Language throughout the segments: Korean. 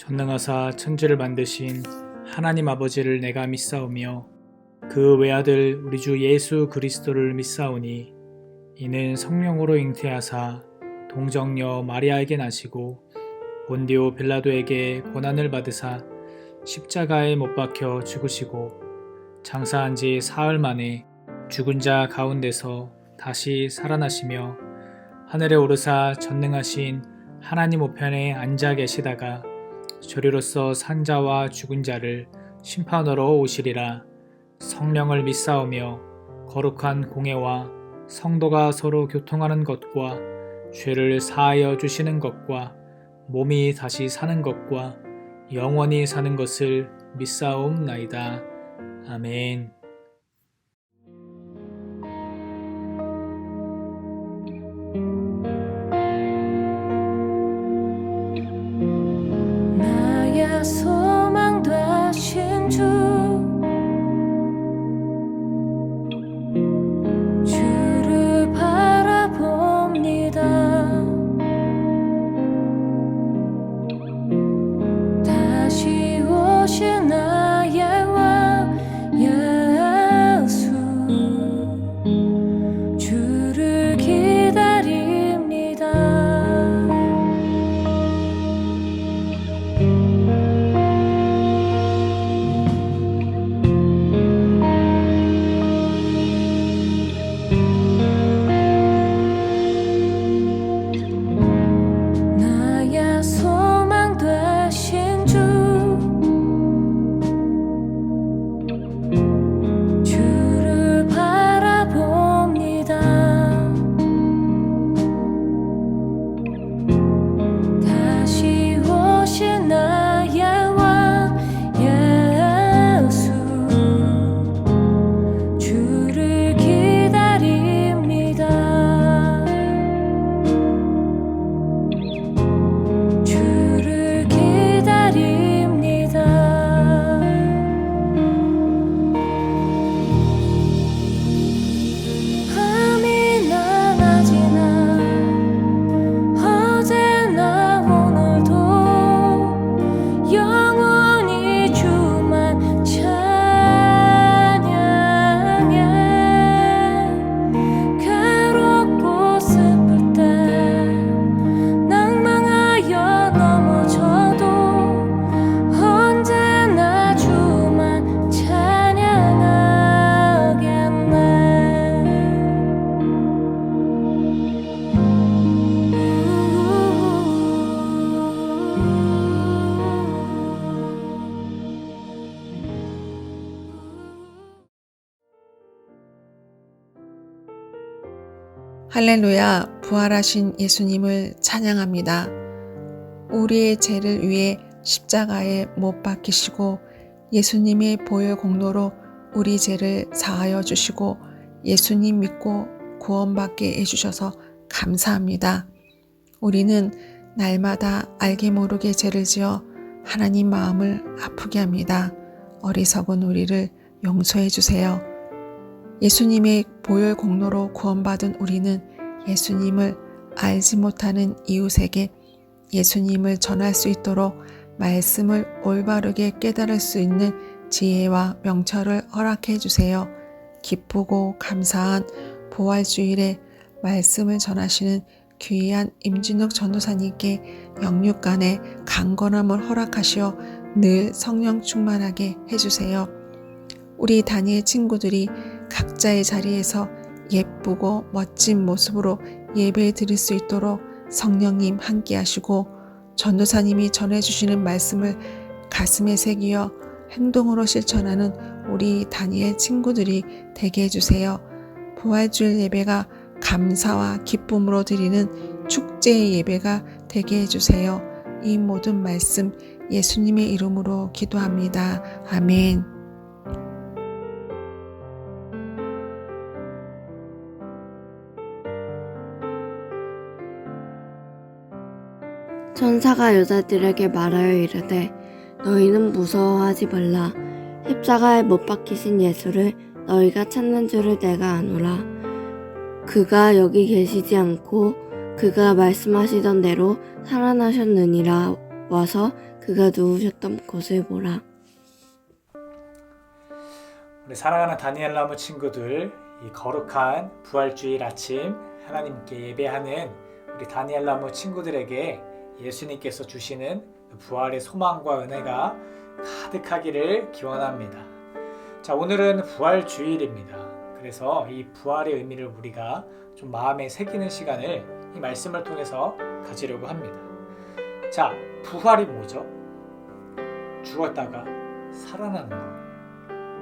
전능하사 천지를 만드신 하나님 아버지를 내가 믿사오며 그 외아들 우리 주 예수 그리스도를 믿사오니 이는 성령으로 잉태하사 동정녀 마리아에게 나시고 본디오 빌라도에게 고난을 받으사 십자가에 못 박혀 죽으시고 장사한 지 사흘 만에 죽은 자 가운데서 다시 살아나시며 하늘에 오르사 전능하신 하나님 우편에 앉아 계시다가 저리로서 산 자와 죽은 자를 심판하러 오시리라. 성령을 믿사오며 거룩한 공회와 성도가 서로 교통하는 것과 죄를 사하여 주시는 것과 몸이 다시 사는 것과 영원히 사는 것을 믿사옵나이다. 아멘. 나의 소망 되신 주, 주를 바라봅니다. 다시 오신 나의 왕 예수, 주를 기다립니다. 나의 소망 되신 주, 주를 바라봅니다. 다시 오신 나의 왕 예수, 주를 기다립니다. 주를 기다립니다. 밤이 낮이나 어제나 오늘도 영원히 주만 찬양해. 괴롭고 슬플 때 낭망하여 넘어져도 언제나 주만 찬양하겠네. 할렐루야, 부활하신 예수님을 찬양합니다. 우리의 죄를 위해 십자가에 못 박히시고 예수님의 보혈 공로로 우리 죄를 사하여 주시고 예수님 믿고 구원받게 해주셔서 감사합니다. 우리는 날마다 알게 모르게 죄를 지어 하나님 마음을 아프게 합니다. 어리석은 우리를 용서해 주세요. 예수님의 보혈 공로로 구원받은 우리는 예수님을 알지 못하는 이웃에게 예수님을 전할 수 있도록 말씀을 올바르게 깨달을 수 있는 지혜와 명철을 허락해 주세요. 기쁘고 감사한 부활주일에 말씀을 전하시는 귀한 임진욱 전도사님께 영육간의 강건함을 허락하시어 늘 성령 충만하게 해주세요. 우리 단위의 친구들이 각자의 자리에서 예쁘고 멋진 모습으로 예배 드릴 수 있도록 성령님 함께 하시고 전도사님이 전해주시는 말씀을 가슴에 새기어 행동으로 실천하는 우리 단위의 친구들이 되게 해주세요. 부활주일 예배가 감사와 기쁨으로 드리는 축제의 예배가 되게 해주세요. 이 모든 말씀 예수님의 이름으로 기도합니다. 아멘. 천사가 여자들에게 말하여 이르되 너희는 무서워하지 말라. 십자가에 못 박히신 예수를 너희가 찾는 줄을 내가 아노라. 그가 여기 계시지 않고 그가 말씀하시던 대로 살아나셨느니라. 와서 그가 누우셨던 곳을 보라. 우리 사랑하는 다니엘 나무 친구들, 이 거룩한 부활주일 아침 하나님께 예배하는 우리 다니엘 나무 친구들에게 예수님께서 주시는 부활의 소망과 은혜가 가득하기를 기원합니다. 자, 오늘은 부활주일입니다. 그래서 이 부활의 의미를 우리가 좀 마음에 새기는 시간을 이 말씀을 통해서 가지려고 합니다. 자, 부활이 뭐죠? 죽었다가 살아나는 거.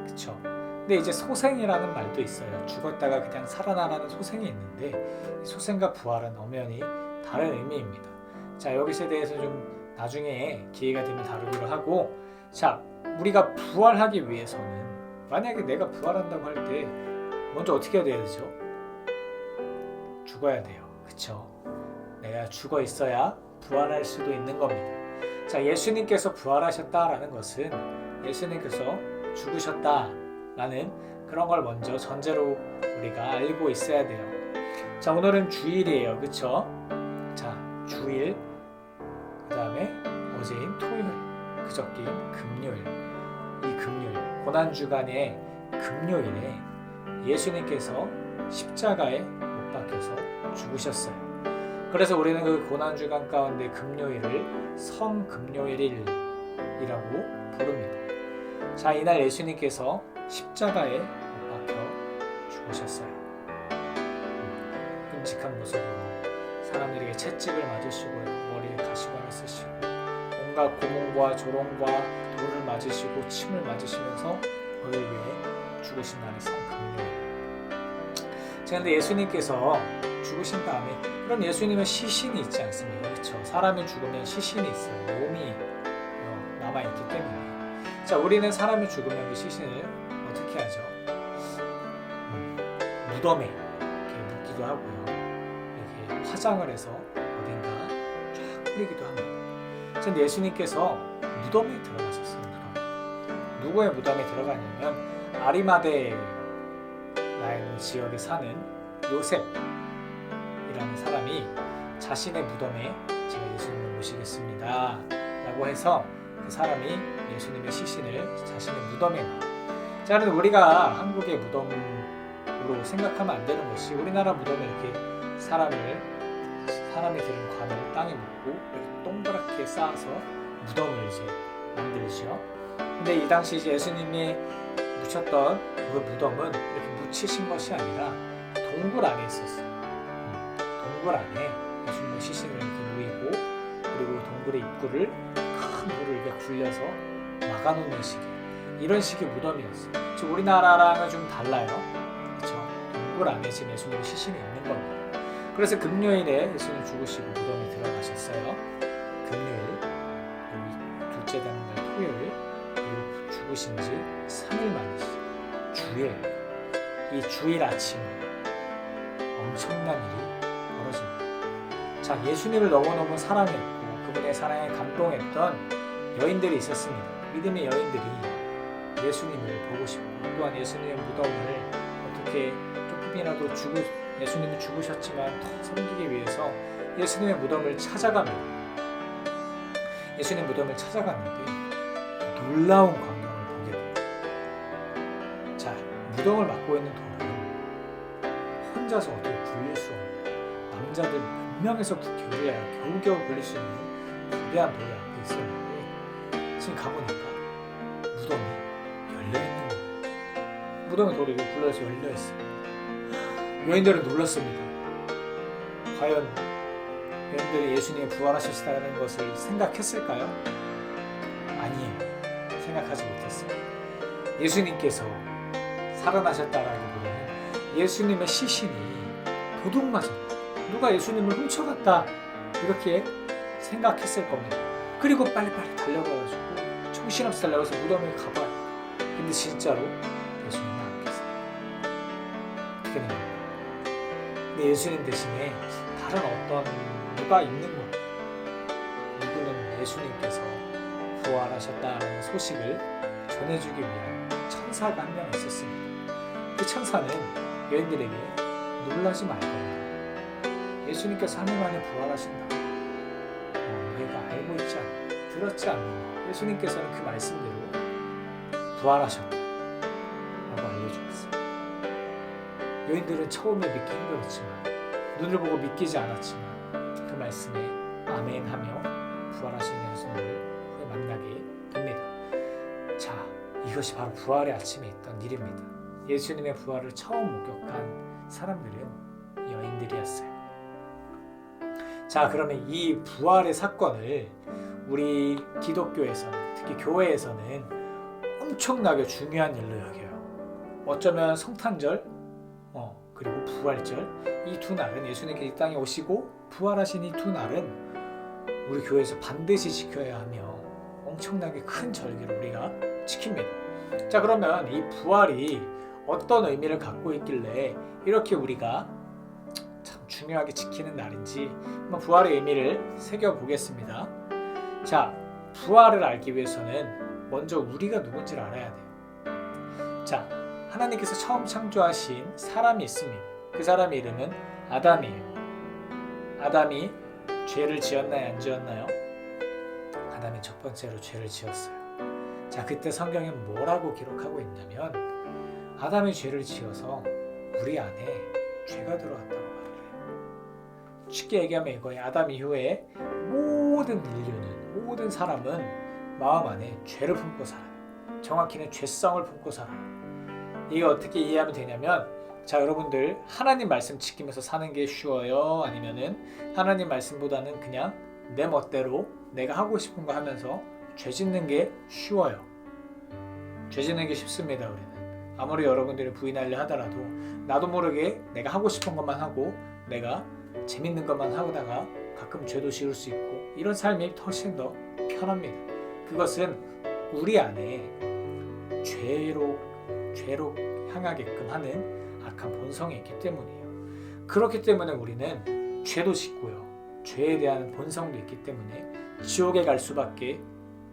그쵸? 근데 이제 소생이라는 말도 있어요. 죽었다가 그냥 살아나는 소생이 있는데 소생과 부활은 엄연히 다른 의미입니다. 자, 여기에 대해서 좀 나중에 기회가 되면 다루기로 하고, 자, 우리가 부활하기 위해서는 만약에 내가 부활한다고 할 때 먼저 어떻게 해야 되죠? 죽어야 돼요. 그쵸? 내가 죽어 있어야 부활할 수도 있는 겁니다. 자, 예수님께서 부활하셨다라는 것은 예수님께서 죽으셨다라는 그런 걸 먼저 전제로 우리가 알고 있어야 돼요. 자, 오늘은 주일이에요. 그쵸? 자, 주일, 그 다음에 어제인 토요일, 그저께인 금요일. 이 금요일, 고난주간의 금요일에 예수님께서 십자가에 못 박혀서 죽으셨어요. 그래서 우리는 그 고난주간 가운데 금요일을 성금요일이라고 부릅니다. 자, 이날 예수님께서 십자가에 못 박혀 죽으셨어요. 끔찍한 모습으로 사람들에게 채찍을 맞으시고 머리에 가시관을 쓰시고 온갖 고문과 조롱과 돌을 맞으시고 침을 맞으시면서 너를 위해 죽으신 날이 성금요일. 자, 근데 예수님께서 죽으신 다음에 그럼 예수님의 시신이 있지 않습니까? 그렇죠? 사람이 죽으면 시신이 있어요. 몸이 남아있기 때문에. 자, 우리는 사람이 죽으면 그 시신을 어떻게 하죠? 무덤에 이렇게 묻기도 하고요. 이렇게 화장을 해서 어딘가 쫙 뿌리기도 합니다. 근데 예수님께서 무덤에 들어가셨어요. 누구의 무덤에 들어가냐면 아리마대라는 지역에 사는 요셉이라는 사람이 자신의 무덤에 제가 예수님을 모시겠습니다 라고 해서 그 사람이 예수님의 시신을 자신의 무덤에 넣어요. 자, 그런데 우리가 한국의 무덤으로 생각하면 안 되는 것이, 우리나라 무덤에 이렇게 사람이 들은 관을 땅에 묻고 이렇게 동그랗게 쌓아서 무덤을 이제 만들죠. 근데 이 당시 이제 예수님이 묻혔던 그 무덤은 이렇게 묻히신 것이 아니라 동굴 안에 있었어요. 동굴 안에 예수님의 시신을 이렇게 놓이고, 그리고 동굴의 입구를 큰 돌을 이렇게 굴려서 막아놓는 식의, 이런 식의 무덤이었어요. 즉 우리나라랑은 좀 달라요. 그렇죠? 동굴 안에 지금 예수님의 시신이 있는 겁니다. 그래서 금요일에 예수님 죽으시고 무덤에 들어가셨어요. 금요일, 그리고 둘째 되는 날 토요일, 그리고 죽으신 지 3일 만이시죠. 주일, 이 주일 아침 엄청난 일이 벌어집니다. 자, 예수님을 너무너무 사랑했고 그분의 사랑에 감동했던 여인들이 있었습니다. 믿음의 여인들이 예수님을 보고 싶고, 또한 예수님의 무덤을 어떻게 조금이라도 예수님이 죽으셨지만 더 섬기기 위해서 예수님의 무덤을 찾아갑니다. 예수님 무덤을 찾아갔는데 놀라운 광경을 보게 돼요. 자, 무덤을 막고 있는 돌은 혼자서 어떻게 굴릴 수 없는, 남자들 몇 명에서 겨우겨우 굴릴 수 있는 거대한 돌이 앞에 있었는데, 지금 가보니까 무덤이 열려있는 거예요. 무덤의 돌이 굴러서 열려있어요. 여인들은 놀랐습니다. 과연 여인들이 예수님이 부활하셨다는 것을 생각했을까요? 아니에요. 생각하지 못했어요. 예수님께서 살아나셨다라기보다는 예수님의 시신이 도둑맞았다, 누가 예수님을 훔쳐갔다, 이렇게 생각했을 겁니다. 그리고 빨리빨리 달려가가지고 정신없이 달려가서 무덤에 가봐요. 근데 진짜로 예수님은 안 계세요. 어떻게 된 거예요? 근데 예수님 대신에 다른 어떤 누가 있는 거예요. 누구는 예수님께서 부활하셨다는 소식을 전해주기 위한 천사가 한 명 있었습니다. 그 천사는 여인들에게 놀라지 말거라, 예수님께서 3일 만에 부활하신다, 너희가 알고 있지 않아, 그렇지 않느냐. 예수님께서는 그 말씀대로 부활하셨다 라고 알려주었어요. 여인들은 처음에 믿기 힘들었지만, 눈을 보고 믿기지 않았지만 그 말씀에 아멘하며 부활하신 예수님을 만나게 됩니다. 자, 이것이 바로 부활의 아침에 있던 일입니다. 예수님의 부활을 처음 목격한 사람들은 여인들이었어요. 자, 그러면 이 부활의 사건을 우리 기독교에서는, 특히 교회에서는 엄청나게 중요한 일로 여겨요. 어쩌면 성탄절, 그리고 부활절, 이 두 날은, 예수님께서 이 땅에 오시고 부활하신 이 두 날은 우리 교회에서 반드시 지켜야 하며 엄청나게 큰 절기를 우리가 지킵니다. 자, 그러면 이 부활이 어떤 의미를 갖고 있길래 이렇게 우리가 참 중요하게 지키는 날인지 한번 부활의 의미를 새겨보겠습니다. 자, 부활을 알기 위해서는 먼저 우리가 누군지를 알아야 돼요. 자, 하나님께서 처음 창조하신 사람이 있습니다. 그 사람의 이름은 아담이에요. 아담이 죄를 지었나요, 안 지었나요? 아담이 첫 번째로 죄를 지었어요. 자, 그때 성경에 뭐라고 기록하고 있냐면, 아담이 죄를 지어서 우리 안에 죄가 들어왔다고 말을 해요. 쉽게 얘기하면 이거예요. 아담 이후에 모든 인류는, 모든 사람은 마음 안에 죄를 품고 살아요. 정확히는 죄성을 품고 살아요. 이게 어떻게 이해하면 되냐면, 자, 여러분들 하나님 말씀 지키면서 사는 게 쉬워요? 아니면은 하나님 말씀보다는 그냥 내 멋대로 내가 하고 싶은 거 하면서 죄 짓는 게 쉬워요? 죄 짓는 게 쉽습니다. 우리는 아무리 여러분들이 부인하려 하더라도 나도 모르게 내가 하고 싶은 것만 하고 내가 재밌는 것만 하다가 가끔 죄도 지을 수 있고, 이런 삶이 훨씬 더 편합니다. 그것은 우리 안에 죄로 향하게끔 하는 악한 본성이 있기 때문이에요. 그렇기 때문에 우리는 죄도 짓고요, 죄에 대한 본성도 있기 때문에 지옥에 갈 수밖에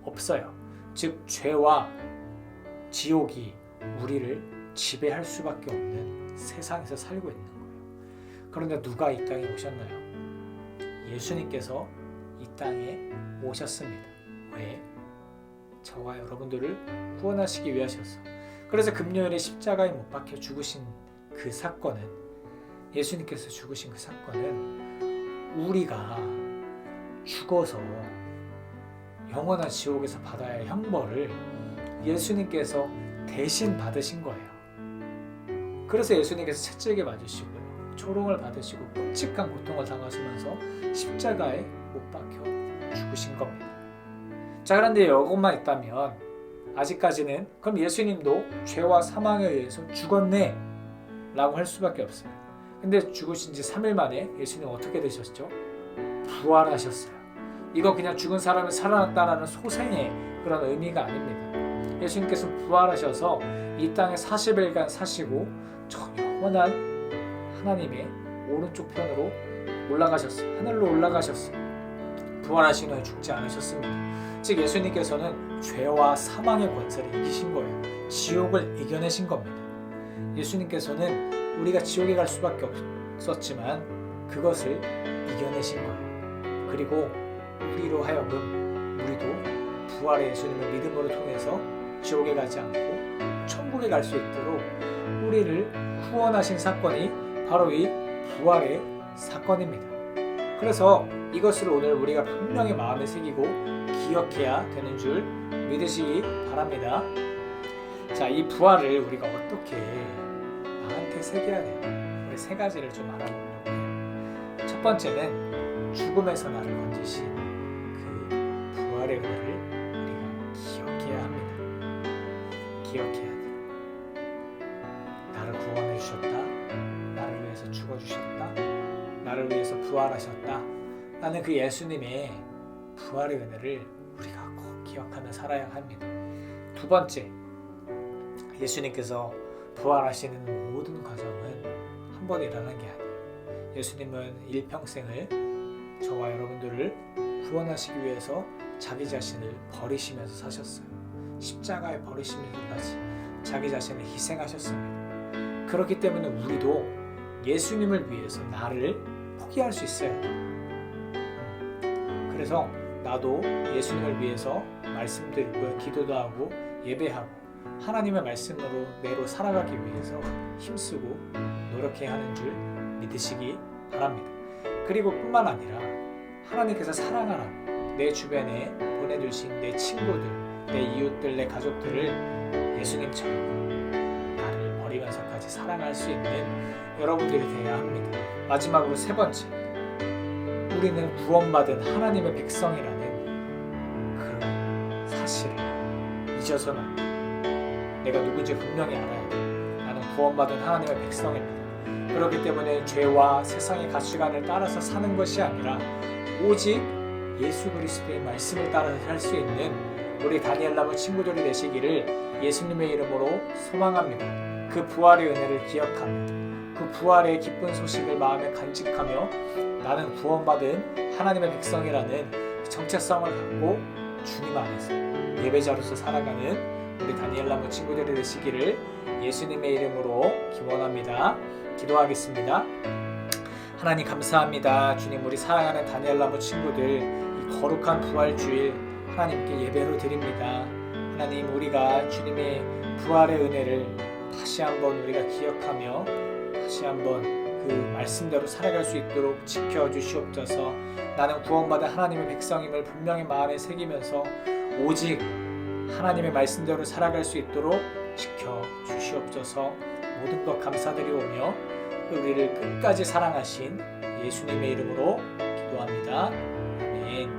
없어요. 즉, 죄와 지옥이 우리를 지배할 수밖에 없는 세상에서 살고 있는 거예요. 그런데 누가 이 땅에 오셨나요? 예수님께서 이 땅에 오셨습니다. 왜? 저와 여러분들을 구원하시기 위하셔서. 그래서 금요일에 십자가에 못 박혀 죽으신 그 사건은, 예수님께서 죽으신 그 사건은 우리가 죽어서 영원한 지옥에서 받아야 할 형벌을 예수님께서 대신 받으신 거예요. 그래서 예수님께서 채찍에 맞으시고요, 초롱을 받으시고 끔찍한 고통을 당하시면서 십자가에 못 박혀 죽으신 겁니다. 자, 그런데 이것만 있다면 아직까지는 그럼 예수님도 죄와 사망에 의해서 죽었네 라고 할 수밖에 없어요. 근데 죽으신 지 3일 만에 예수님 어떻게 되셨죠? 부활하셨어요. 이거 그냥 죽은 사람이 살아났다라는 소생의 그런 의미가 아닙니다. 예수님께서 부활하셔서 이 땅에 40일간 사시고 저 영원한 하나님의 오른쪽 편으로 올라가셨어요. 하늘로 올라가셨어요. 부활하신 후에 죽지 않으셨습니다. 즉, 예수님께서는 죄와 사망의 권세를 이기신 거예요. 지옥을 이겨내신 겁니다. 예수님께서는 우리가 지옥에 갈 수밖에 없었지만 그것을 이겨내신 거예요. 그리고 우리로 하여금, 우리도 부활의 예수님을 믿음으로 통해서 지옥에 가지 않고 천국에 갈 수 있도록 우리를 구원하신 사건이 바로 이 부활의 사건입니다. 그래서 이것을 오늘 우리가 분명히 마음에 새기고 기억해야 되는 줄 믿으시기 바랍니다. 자, 이 부활을 우리가 어떻게 나한테 새겨야 돼요? 우리 세 가지를 좀 알아보려고 해요. 첫 번째는 죽음에서 나를 건지신 그 부활의 은혜를 우리가 기억해야 합니다. 기억해야 돼요. 나를 구원해 주셨다. 나를 위해서 죽어주셨다. 나를 위해서 부활하셨다. 나는 그 예수님의 부활의 은혜를 우리가 꼭 기억하며 살아야 합니다. 두 번째, 예수님께서 부활하시는 모든 과정은 한 번에 일어난 게 아니에요. 예수님은 일평생을 저와 여러분들을 구원하시기 위해서 자기 자신을 버리시면서 사셨어요. 십자가에 버리시면서까지 자기 자신을 희생하셨습니다. 그렇기 때문에 우리도 예수님을 위해서 나를 포기할 수 있어요. 그래서 나도 예수님을 위해서 말씀드리고 기도도 하고 예배하고 하나님의 말씀으로 내로 살아가기 위해서 힘쓰고 노력해야 하는 줄 믿으시기 바랍니다. 그리고 뿐만 아니라 하나님께서 사랑하라고 내 주변에 보내주신 내 친구들, 내 이웃들, 내 가족들을 예수님처럼 나를 버리면서까지 사랑할 수 있는 여러분들이 되어야 합니다. 마지막으로 세 번째, 우리는 구원받은 하나님의 백성이라는 그 사실을 잊어서는 안 돼. 내가 누군지 분명히 알아야 돼. 나는 구원받은 하나님의 백성입니다. 그렇기 때문에 죄와 세상의 가치관을 따라서 사는 것이 아니라 오직 예수 그리스도의 말씀을 따라서 살 수 있는 우리 다니엘 나무 친구들이 되시기를 예수님의 이름으로 소망합니다. 그 부활의 은혜를 기억하며 그 부활의 기쁜 소식을 마음에 간직하며 나는 구원받은 하나님의 백성이라는 정체성을 갖고 주님 안에서 예배자로서 살아가는 우리 다니엘 나무 친구들이 되시기를 예수님의 이름으로 기원합니다. 기도하겠습니다. 하나님 감사합니다. 주님, 우리 사랑하는 다니엘 나무 친구들 이 거룩한 부활주일 하나님께 예배로 드립니다. 하나님, 우리가 주님의 부활의 은혜를 다시 한번 우리가 기억하며 다시 한번 그 말씀대로 살아갈 수 있도록 지켜주시옵소서. 나는 구원받은 하나님의 백성임을 분명히 마음에 새기면서 오직 하나님의 말씀대로 살아갈 수 있도록 지켜주시옵소서. 모든 것 감사드리오며 우리를 끝까지 사랑하신 예수님의 이름으로 기도합니다. 아멘.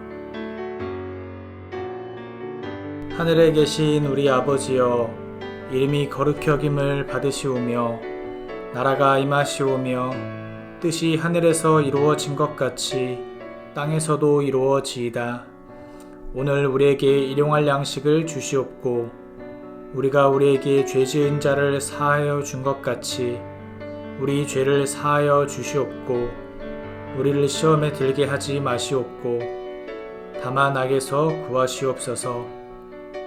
하늘에 계신 우리 아버지여, 이름이 거룩히 여김을 받으시오며 나라가 임하시오며 뜻이 하늘에서 이루어진 것 같이 땅에서도 이루어지이다. 오늘 우리에게 일용할 양식을 주시옵고 우리가 우리에게 죄 지은 자를 사하여 준 것 같이 우리 죄를 사하여 주시옵고 우리를 시험에 들게 하지 마시옵고 다만 악에서 구하시옵소서.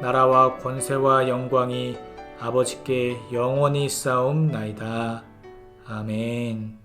나라와 권세와 영광이 아버지께 영원히 쌓옵나이다. 아멘.